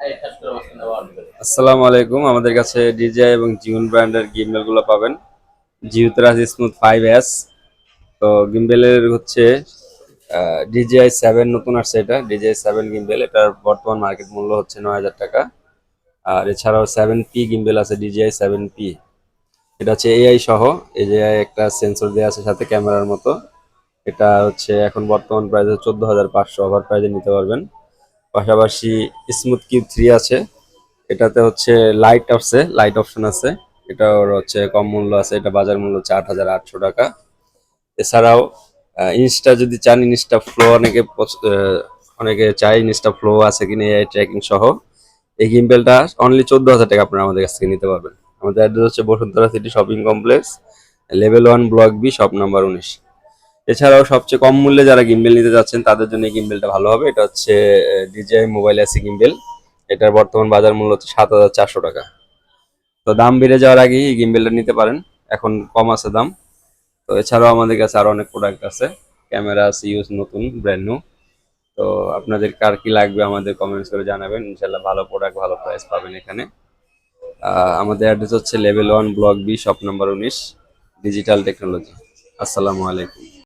আসসালামু আলাইকুম। আমাদের কাছে ডিজিআই এবং জিওন ব্র্যান্ডের গিম্বেল গুলো পাবেন। জিওতেরাজ স্মুথ 5S। তো গিম্বেলের হচ্ছে ডিজিআই 7 নতুন আসছে, এটা ডিজিআই 7 গিম্বেল। এটার বর্তমান মার্কেট মূল্য হচ্ছে 9,000 টাকা। আর এছাড়াও 7P গিম্বেল আছে, ডিজিআই 7P। এটা হচ্ছে এআই সহ, এআই একটা সেন্সর দেওয়া আছে সাথে ক্যামেরার মতো। এটা হচ্ছে এখন বর্তমান প্রাইস 14,500, অফার প্রাইজে নিতে পারবেন। পাশাপাশি স্মুথ কিউ 3 আছে, এটাতে হচ্ছে লাইট অপশন আছে। এটার হচ্ছে কম মূল্য আছে, এটা বাজার মূল্য হচ্ছে 8,800 টাকা। এছাড়াও ইনস্টা যদি চান, ইনস্টা ফ্লো অনেকে চায় ইনস্টা ফ্লো আছে কিনা এআই ট্র্যাকিং সহ। এই গিম্বেলটা অনলি 14,000 টাকা আপনারা আমাদের কাছ থেকে নিতে পারবেন। আমাদের অ্যাড্রেস হচ্ছে Bashundhara city shopping complex, level 1, block B, shop number 19। এছাড়াও সবচেয়ে কম মূল্যে যারা গিম্বেল নিতে যাচ্ছেন তাদের জন্য এই গিম্বেলটা ভালো হবে। এটা হচ্ছে ডিজিআই মোবাইল এসি গিম্বেল। এটার বর্তমান বাজার মূল্য হচ্ছে 7,400 টাকা। তো দাম বেড়ে যাওয়ার আগেই এই গিম্বেলটা নিতে পারেন, এখন কম আছে দাম। তো এছাড়াও আমাদের কাছে আরো অনেক প্রোডাক্ট আছে, ক্যামেরা আছে ইউজ নতুন ব্র্যান্ড নিউ। তো আপনাদের কার কি লাগবে আমাদের কমেন্টস করে জানাবেন, ইনশাল্লাহ ভালো প্রোডাক্ট ভালো প্রাইস পাবেন এখানে। আমাদের অ্যাড্রেস হচ্ছে level 1, block B, shop number 19, digital technology. আসসালামু আলাইকুম।